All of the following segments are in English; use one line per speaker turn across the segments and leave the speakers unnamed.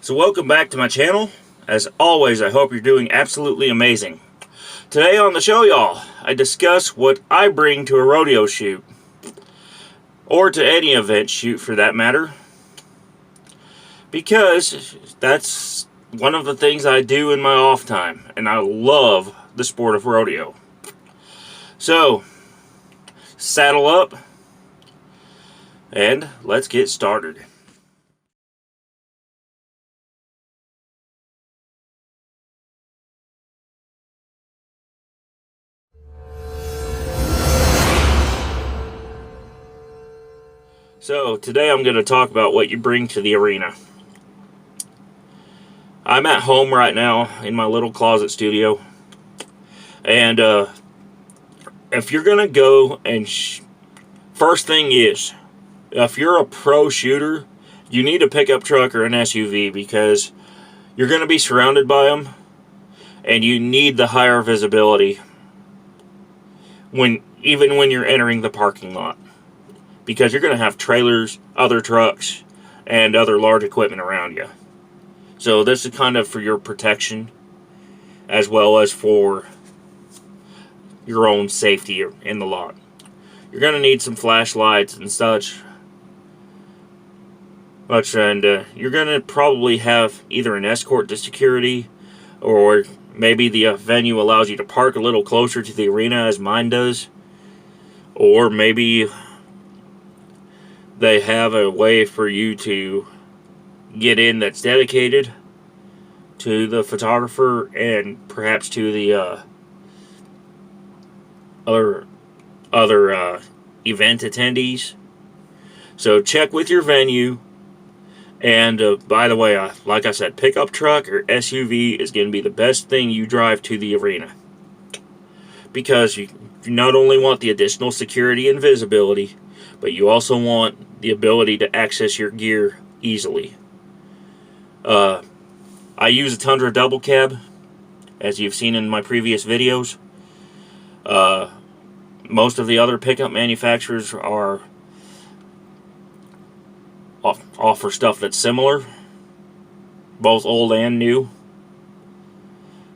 So welcome back to my channel. As always, I hope you're doing absolutely amazing. Today on the show, y'all, I discuss what I bring to a rodeo shoot, or to any event shoot for that matter, because that's one of the things I do in my off time, and I love the sport of rodeo. So, saddle up, and let's get started. So, today I'm going to talk about what you bring to the arena. I'm at home right now in my little closet studio. And if you're going to go and... First thing is, if you're a pro shooter, you need a pickup truck or an SUV because you're going to be surrounded by them. And you need the higher visibility even when you're entering the parking lot. Because you're going to have trailers, other trucks, and other large equipment around you. So this is kind of for your protection, as well as for your own safety in the lot. You're going to need some flashlights and such. And you're going to probably have either an escort to security, or maybe the venue allows you to park a little closer to the arena as mine does. Or maybe they have a way for you to get in that's dedicated to the photographer and perhaps to the other event attendees. So check with your venue. And by the way, like I said, pickup truck or SUV is going to be the best thing you drive to the arena. Because you not only want the additional security and visibility, but you also want the ability to access your gear easily. I use a Tundra double cab, as you've seen in my previous videos. Most of the other pickup manufacturers offer stuff that's similar, both old and new.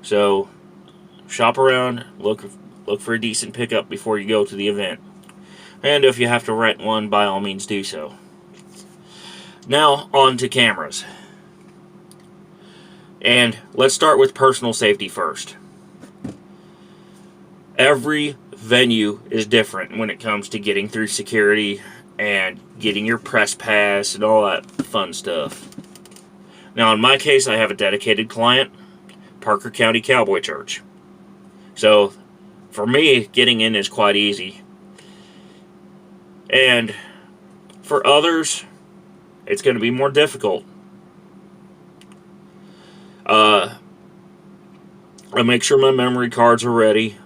So shop around, look for a decent pickup before you go to the event. And if you have to rent one, by all means do so. Now, on to cameras. And let's start with personal safety first. Every venue is different when it comes to getting through security and getting your press pass and all that fun stuff. Now, in my case, I have a dedicated client, Parker County Cowboy Church. So, for me, getting in is quite easy. And for others, it's going to be more difficult. I make sure my memory cards are ready.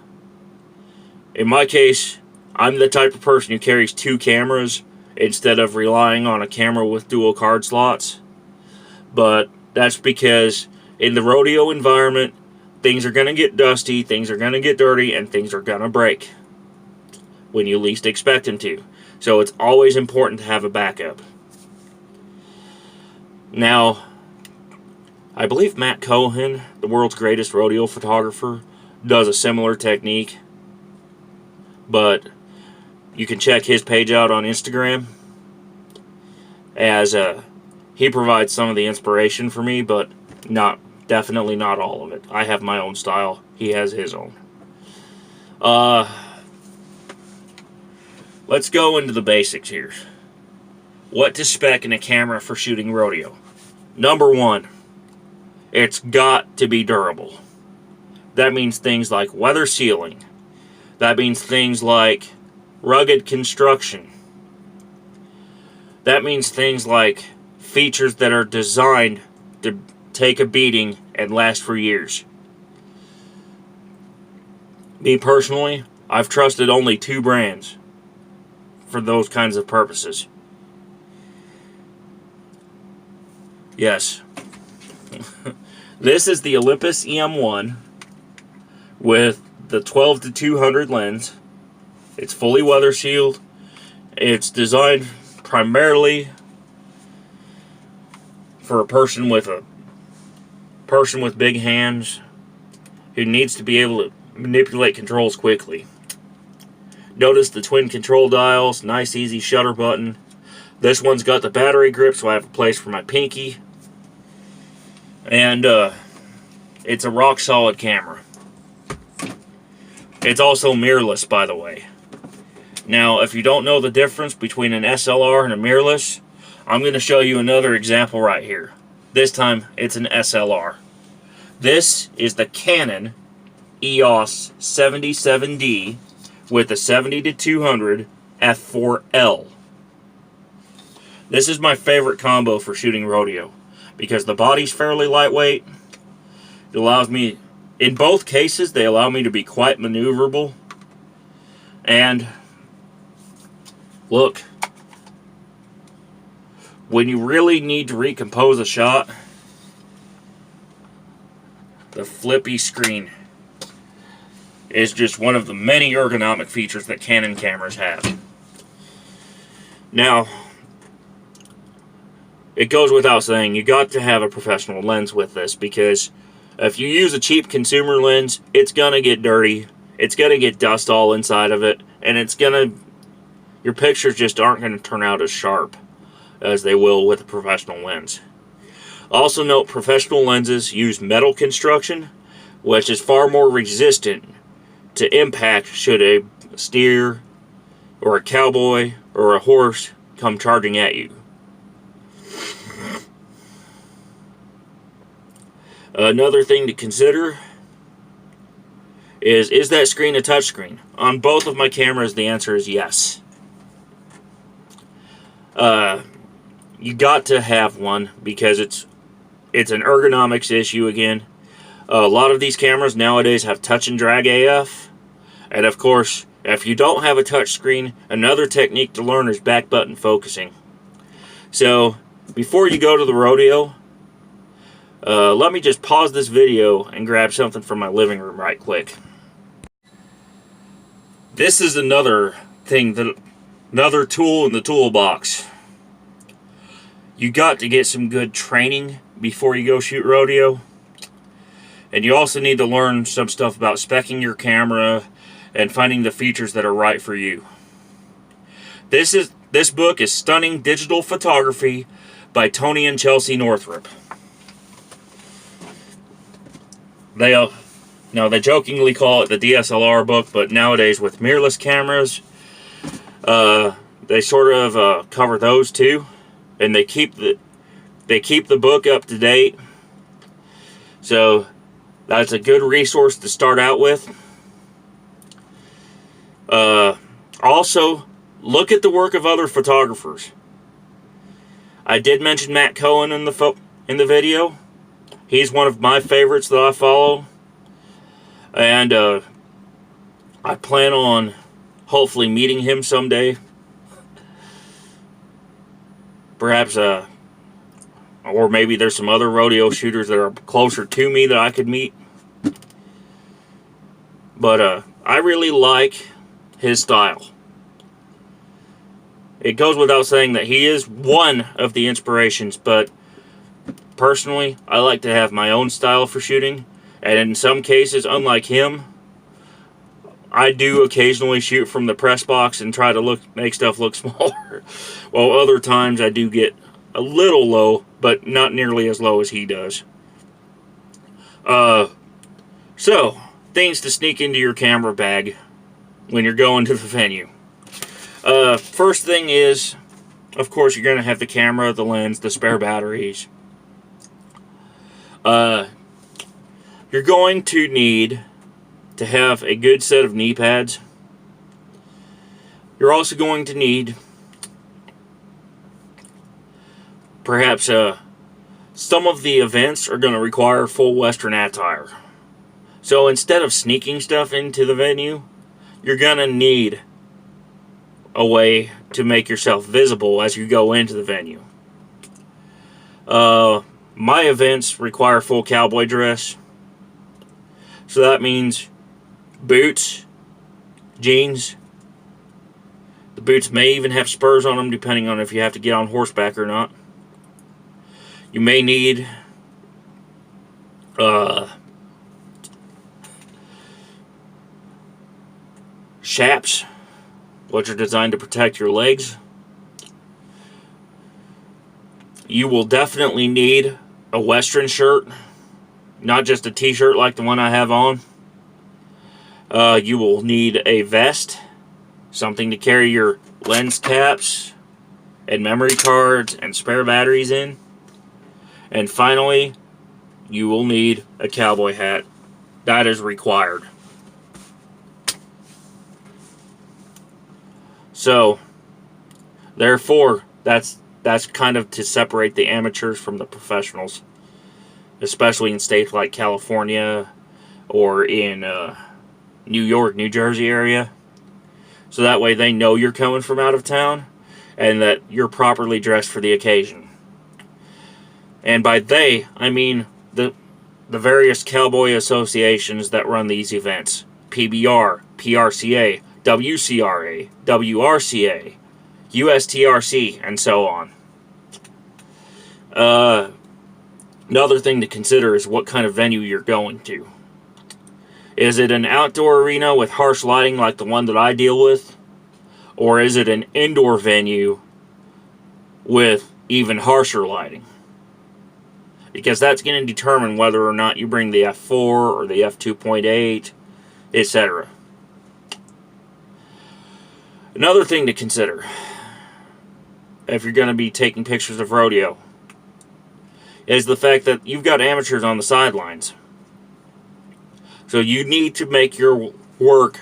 In my case, I'm the type of person who carries 2 cameras instead of relying on a camera with dual card slots. But that's because in the rodeo environment, things are going to get dusty, things are going to get dirty, and things are going to break when you least expect them to. So it's always important to have a backup. Now, I believe Matt Cohen, the world's greatest rodeo photographer, does a similar technique. But you can check his page out on Instagram, as he provides some of the inspiration for me, but definitely not all of it. I have my own style. He has his own. Let's go into the basics here. What to spec in a camera for shooting rodeo? Number 1, it's got to be durable. That means things like weather sealing. That means things like rugged construction. That means things like features that are designed to take a beating and last for years. Me personally, I've trusted only 2 brands for those kinds of purposes. Yes. This is the Olympus EM1 with the 12-200 lens. It's fully weather sealed. It's designed primarily for a person with big hands who needs to be able to manipulate controls quickly. Notice the twin control dials, nice easy shutter button. This one's got the battery grip, so I have a place for my pinky. And it's a rock solid camera. It's also mirrorless, by the way. Now, if you don't know the difference between an SLR and a mirrorless, I'm going to show you another example right here. This time, it's an SLR. This is the Canon EOS 77D with the 70-200 f4L. This is my favorite combo for shooting rodeo because the body's fairly lightweight. It allows me, in both cases, they allow me to be quite maneuverable. And look, when you really need to recompose a shot, the flippy screen is just one of the many ergonomic features that Canon cameras have. Now, it goes without saying, you got to have a professional lens with this, because if you use a cheap consumer lens, it's gonna get dirty, it's gonna get dust all inside of it, and your pictures just aren't gonna turn out as sharp as they will with a professional lens. Also note, professional lenses use metal construction, which is far more resistant to impact should a steer or a cowboy or a horse come charging at you. Another thing to consider is that screen a touchscreen? On both of my cameras, the answer is yes. You got to have one because it's an ergonomics issue again. A lot of these cameras nowadays have touch and drag AF. And of course, if you don't have a touchscreen, another technique to learn is back button focusing. So, before you go to the rodeo, let me just pause this video and grab something from my living room right quick. This is another thing, another tool in the toolbox. You got to get some good training before you go shoot rodeo. And you also need to learn some stuff about speccing your camera and finding the features that are right for you. This book is Stunning Digital Photography by Tony and Chelsea Northrup. They jokingly call it the DSLR book, but nowadays with mirrorless cameras, they sort of cover those too, and they keep the book up to date. So that's a good resource to start out with. Also, look at the work of other photographers. I did mention Matt Cohen in the video. He's one of my favorites that I follow. And I plan on hopefully meeting him someday. Perhaps, or maybe there's some other rodeo shooters that are closer to me that I could meet. But I really like his style. It goes without saying that he is one of the inspirations, but personally, I like to have my own style for shooting. And in some cases, unlike him, I do occasionally shoot from the press box and try to make stuff look smaller. While other times I do get a little low, but not nearly as low as he does. So, things to sneak into your camera bag when you're going to the venue. First thing is, of course, you're going to have the camera, the lens, the spare batteries. You're going to need to have a good set of knee pads. You're also going to need perhaps some of the events are going to require full Western attire. So instead of sneaking stuff into the venue, you're going to need a way to make yourself visible as you go into the venue. My events require full cowboy dress. So that means boots, jeans. The boots may even have spurs on them depending on if you have to get on horseback or not. You may need chaps, which are designed to protect your legs. You will definitely need a Western shirt, not just a t-shirt like the one I have on. You will need a vest, something to carry your lens caps and memory cards and spare batteries in. And finally, you will need a cowboy hat. That is required. So, therefore, that's kind of to separate the amateurs from the professionals, especially in states like California or in New York, New Jersey area. So that way they know you're coming from out of town and that you're properly dressed for the occasion. And by they, I mean the various cowboy associations that run these events. PBR, PRCA, WCRA, WRCA, USTRC, and so on. Another thing to consider is what kind of venue you're going to. Is it an outdoor arena with harsh lighting like the one that I deal with? Or is it an indoor venue with even harsher lighting? Because that's going to determine whether or not you bring the F4 or the F2.8, etc. Another thing to consider, if you're going to be taking pictures of rodeo, is the fact that you've got amateurs on the sidelines. So you need to make your work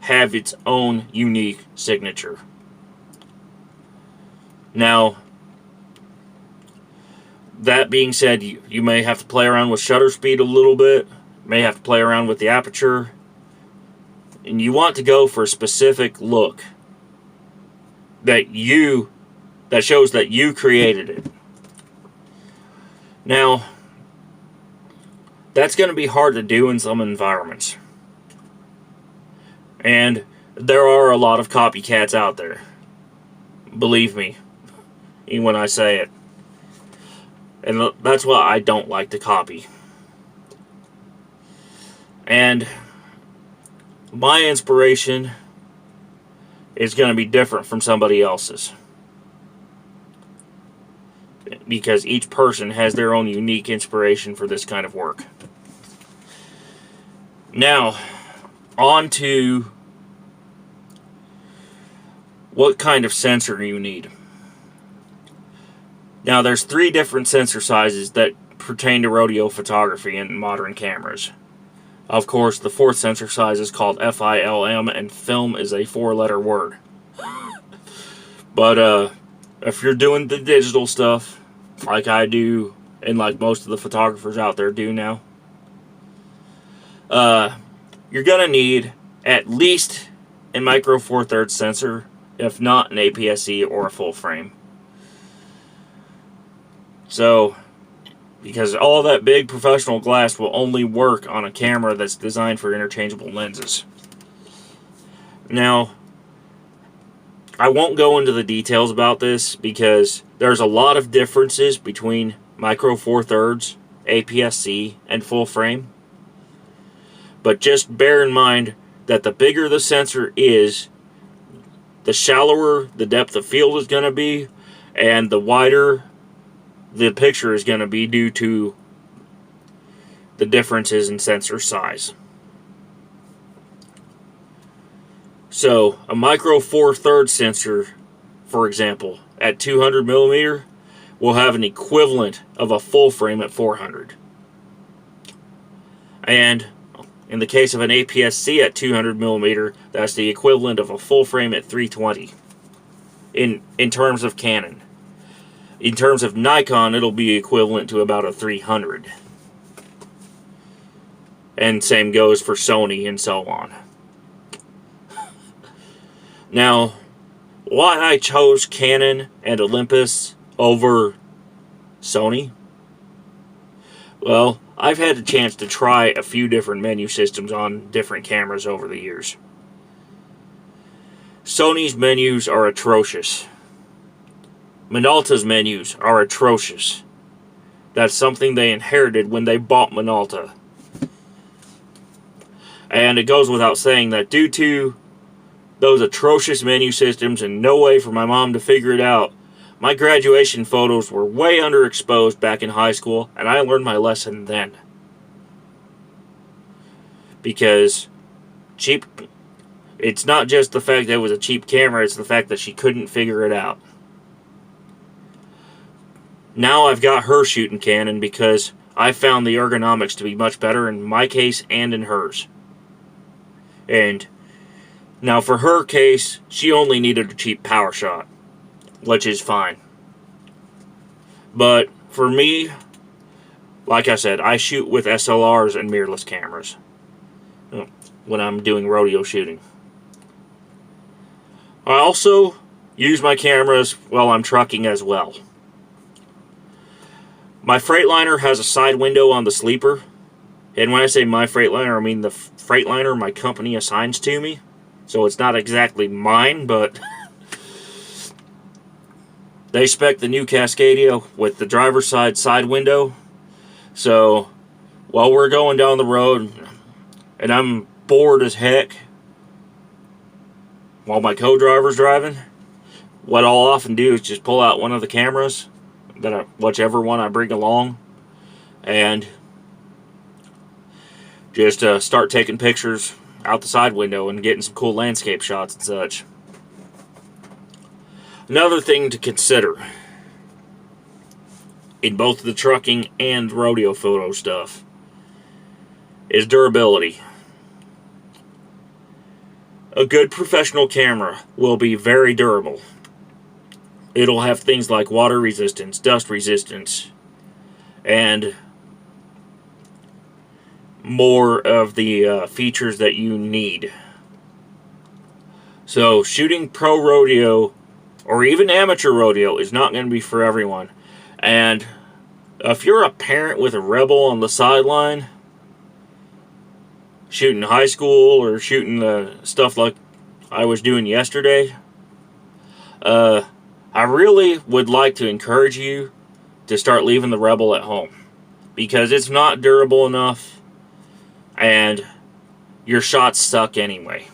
have its own unique signature. Now, that being said, you may have to play around with shutter speed a little bit, may have to play around with the aperture, and you want to go for a specific look that shows that you created it. Now, that's going to be hard to do in some environments. And there are a lot of copycats out there. Believe me, even when I say it. And that's why I don't like to copy. And my inspiration is going to be different from somebody else's. Because each person has their own unique inspiration for this kind of work. Now, on to what kind of sensor you need. Now, there's 3 different sensor sizes that pertain to rodeo photography in modern cameras. Of course, the 4th sensor size is called FILM, and film is a 4-letter word. But, if you're doing the digital stuff, like I do, and like most of the photographers out there do now, you're going to need at least a micro four thirds sensor, if not an APS-C or a full frame. So, because all that big professional glass will only work on a camera that's designed for interchangeable lenses. Now, I won't go into the details about this because there's a lot of differences between micro four thirds, APS-C, and full frame. But just bear in mind that the bigger the sensor is, the shallower the depth of field is going to be, and the wider the picture is going to be due to the differences in sensor size. So, a micro four thirds sensor, for example, at 200 millimeter, will have an equivalent of a full frame at 400. And in the case of an APS-C at 200 millimeter, that's the equivalent of a full frame at 320 in terms of Canon. In terms of Nikon, it'll be equivalent to about a 300. And same goes for Sony and so on. Now, why I chose Canon and Olympus over Sony? Well, I've had the chance to try a few different menu systems on different cameras over the years. Sony's menus are atrocious. Minolta's menus are atrocious. That's something they inherited when they bought Minolta. And it goes without saying that due to those atrocious menu systems and no way for my mom to figure it out, my graduation photos were way underexposed back in high school, and I learned my lesson then. Because it's not just the fact that it was a cheap camera, it's the fact that she couldn't figure it out. Now I've got her shooting Canon because I found the ergonomics to be much better in my case and in hers. And now for her case, she only needed a cheap power shot, which is fine. But for me, like I said, I shoot with SLRs and mirrorless cameras when I'm doing rodeo shooting. I also use my cameras while I'm trucking as well. My Freightliner has a side window on the sleeper. And when I say my Freightliner, I mean the Freightliner my company assigns to me. So it's not exactly mine, but they spec the new Cascadia with the driver's side window. So while we're going down the road and I'm bored as heck while my co-driver's driving, what I'll often do is just pull out one of the cameras, whichever one I bring along, and just start taking pictures out the side window and getting some cool landscape shots and such. Another thing to consider in both the trucking and rodeo photo stuff is durability. A good professional camera will be very durable. It'll have things like water resistance, dust resistance, and more of the features that you need. So shooting pro rodeo or even amateur rodeo is not going to be for everyone. And if you're a parent with a rebel on the sideline, shooting high school or shooting stuff like I was doing yesterday, I really would like to encourage you to start leaving the rebel at home, because it's not durable enough and your shots suck anyway.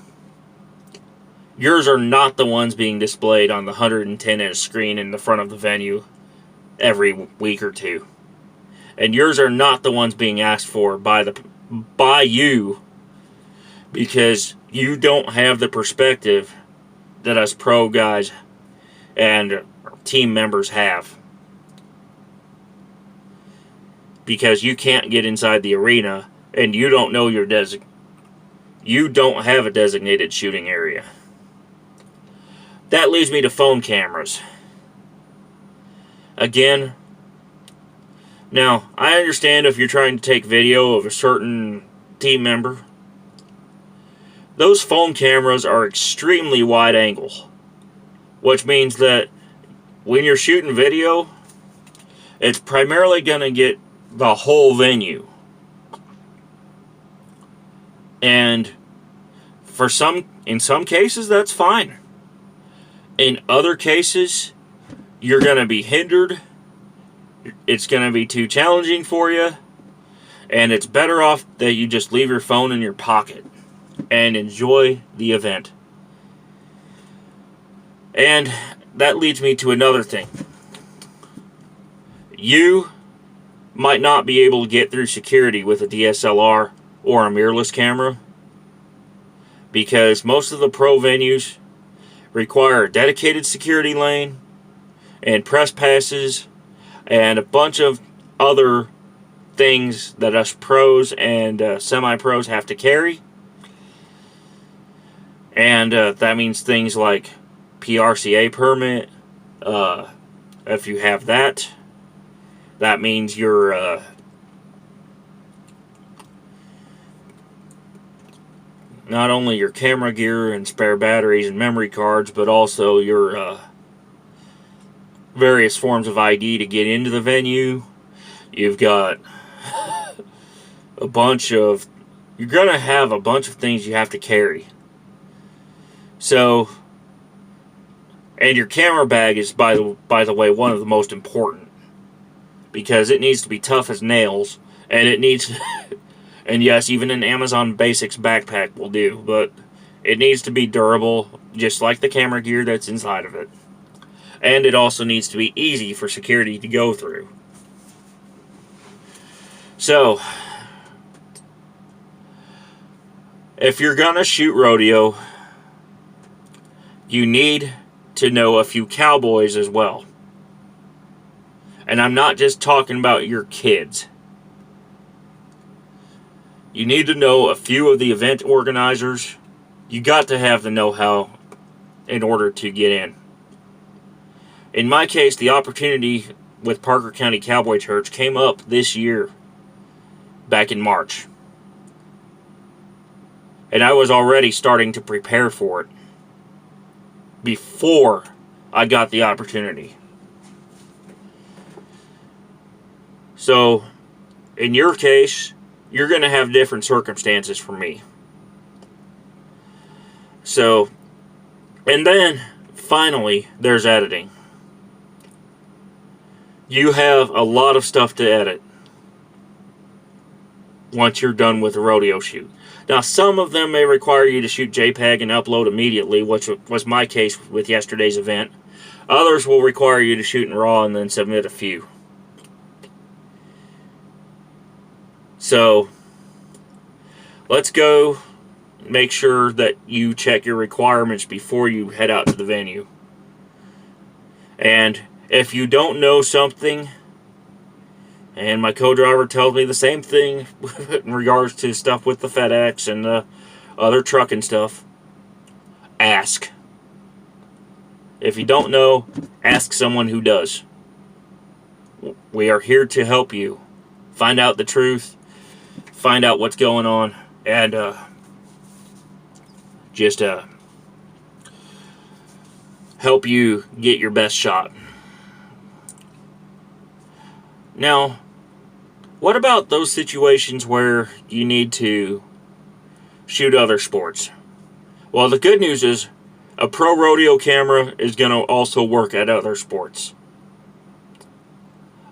Yours are not the ones being displayed on the 110-inch screen in the front of the venue every week or two. And yours are not the ones being asked for by you, because you don't have the perspective that us pro guys and team members have. Because you can't get inside the arena and you don't know you don't have a designated shooting area. That leads me to phone cameras. Again, now I understand if you're trying to take video of a certain team member. Those phone cameras are extremely wide angle, which means that when you're shooting video, it's primarily going to get the whole venue. And in some cases, that's fine. In other cases, you're going to be hindered. It's going to be too challenging for you. And it's better off that you just leave your phone in your pocket and enjoy the event. And that leads me to another thing. You might not be able to get through security with a DSLR or a mirrorless camera, because most of the pro venues require a dedicated security lane and press passes and a bunch of other things that us pros and semi-pros have to carry. And that means things like PRCA permit. If you have that, that means you're not only your camera gear and spare batteries and memory cards, but also your various forms of ID to get into the venue. You've got you're going to have a bunch of things you have to carry. So, and your camera bag is, by the way, one of the most important. because it needs to be tough as nails, and it needs, and yes, even an Amazon Basics backpack will do, but it needs to be durable, just like the camera gear that's inside of it. And it also needs to be easy for security to go through. So, if you're gonna shoot rodeo, you need to know a few cowboys as well. And I'm not just talking about your kids. You need to know a few of the event organizers. You got to have the know-how in order to get in. In my case, the opportunity with Parker County Cowboy Church came up this year, back in March. And I was already starting to prepare for it before I got the opportunity. So, in your case, you're going to have different circumstances from me. So, and then, finally, there's editing. You have a lot of stuff to edit once you're done with a rodeo shoot. Now, some of them may require you to shoot JPEG and upload immediately, which was my case with yesterday's event. Others will require you to shoot in RAW and then submit a few. So, let's go make sure that you check your requirements before you head out to the venue. And if you don't know something, and my co-driver tells me the same thing in regards to stuff with the FedEx and the other trucking stuff, ask. If you don't know, ask someone who does. We are here to help you find out the truth, find out what's going on, and just help you get your best shot. Now, what about those situations where you need to shoot other sports? Well, the good news is a pro rodeo camera is going to also work at other sports,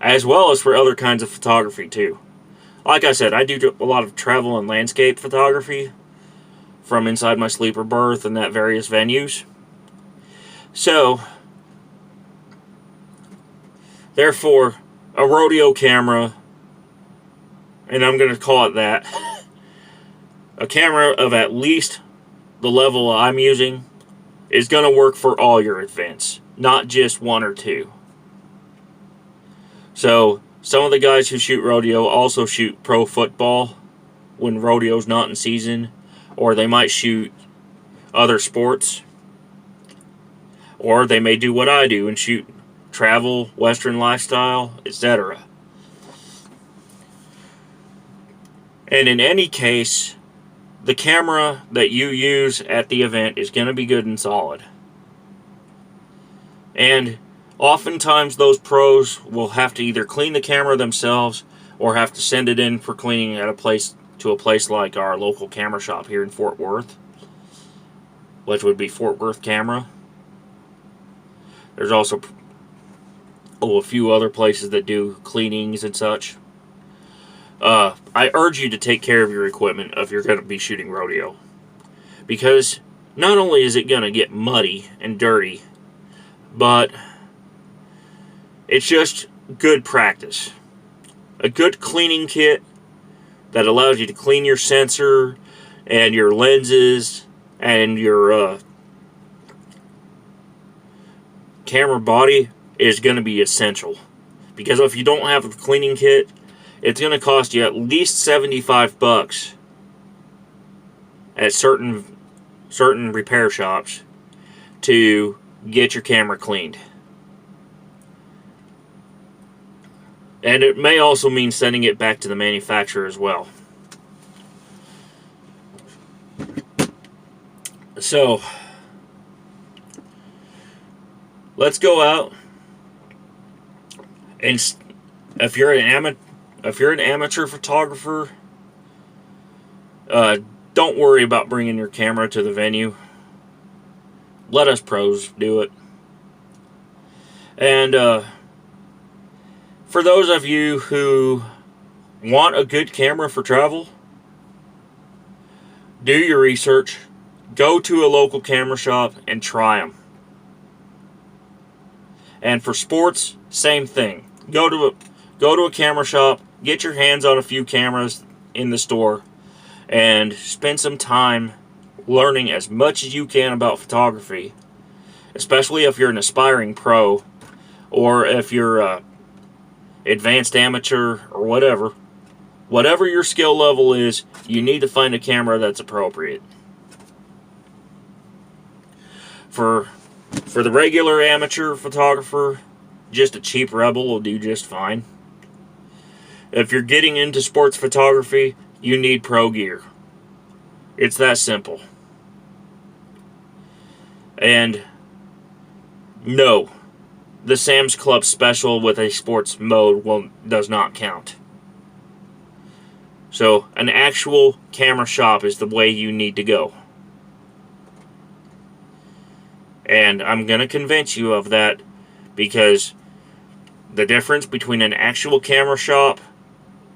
as well as for other kinds of photography too. Like I said, I do a lot of travel and landscape photography from inside my sleeper berth and at various venues. So, therefore, a rodeo camera, and I'm going to call it that, a camera of at least the level I'm using, is going to work for all your events, not just one or two. So, some of the guys who shoot rodeo also shoot pro football when rodeo's not in season, or they might shoot other sports, or they may do what I do and shoot travel, western lifestyle, etc. And in any case, the camera that you use at the event is going to be good and solid. And oftentimes those pros will have to either clean the camera themselves or have to send it in for cleaning at a place like our local camera shop here in Fort Worth, which would be Fort Worth Camera. There's also a few other places that do cleanings and such. I urge you to take care of your equipment if you're going to be shooting rodeo, because not only is it going to get muddy and dirty, but it's just good practice. A good cleaning kit that allows you to clean your sensor and your lenses and your camera body is going to be essential. Because if you don't have a cleaning kit, it's going to cost you at least $75 at certain repair shops to get your camera cleaned. And it may also mean sending it back to the manufacturer as well. So, let's go out and if you're an amateur photographer, don't worry about bringing your camera to the venue. Let us pros do it. And For those of you who want a good camera for travel, do your research. Go to a local camera shop and try them. And for sports, same thing. Go to a camera shop, get your hands on a few cameras in the store, and spend some time learning as much as you can about photography, especially if you're an aspiring pro or if you're a advanced amateur or whatever. Whatever your skill level is, you need to find a camera that's appropriate. For the regular amateur photographer, just a cheap Rebel will do just fine. If you're getting into sports photography, you need pro gear. It's that simple. And no, the Sam's Club special with a sports mode does not count. So an actual camera shop is the way you need to go. And I'm going to convince you of that, because the difference between an actual camera shop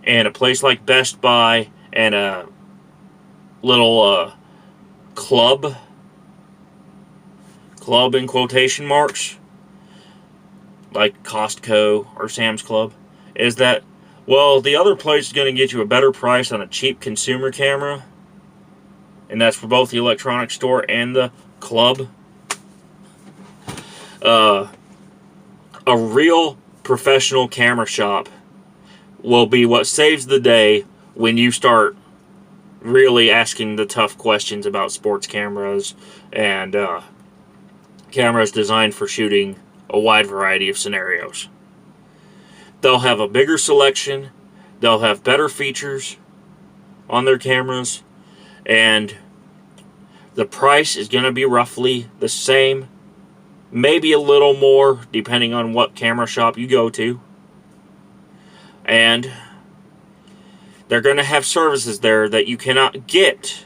and a place like Best Buy and a little club in quotation marks, like Costco or Sam's Club, is that, well, the other place is going to get you a better price on a cheap consumer camera, and that's for both the electronics store and the club. A real professional camera shop will be what saves the day when you start really asking the tough questions about sports cameras and cameras designed for shooting a wide variety of scenarios. They'll have a bigger selection, they'll have better features on their cameras, and the price is going to be roughly the same, maybe a little more depending on what camera shop you go to. And they're going to have services there that you cannot get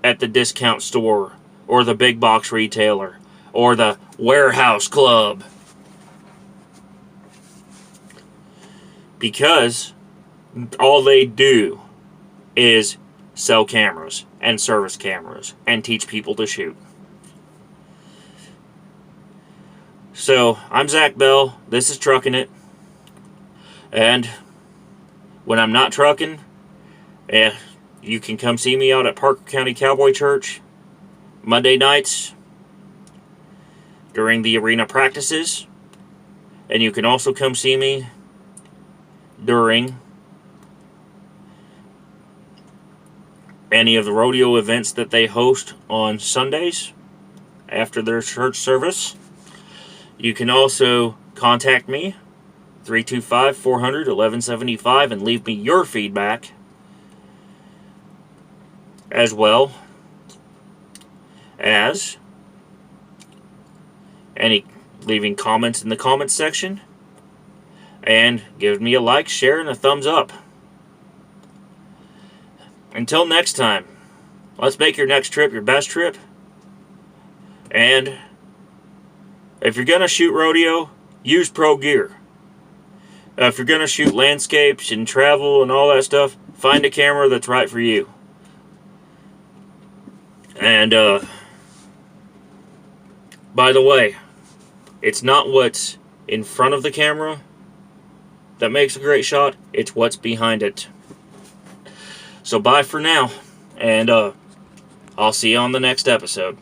at the discount store or the big box retailer or the warehouse club. Because all they do is sell cameras and service cameras and teach people to shoot. So, I'm Zach Bell. This is Truckin' It. And when I'm not trucking, you can come see me out at Parker County Cowboy Church Monday nights during the arena practices. And you can also come see me during any of the rodeo events that they host on Sundays after their church service. You can also contact me, 325-400-1175, and leave me your feedback as well as leaving comments in the comments section, and give me a like, share, and a thumbs up. Until next time, let's make your next trip your best trip. And if you're going to shoot rodeo, use pro gear. If you're going to shoot landscapes and travel and all that stuff, find a camera that's right for you. And, by the way, it's not what's in front of the camera that makes a great shot, it's what's behind it. So bye for now, and I'll see you on the next episode.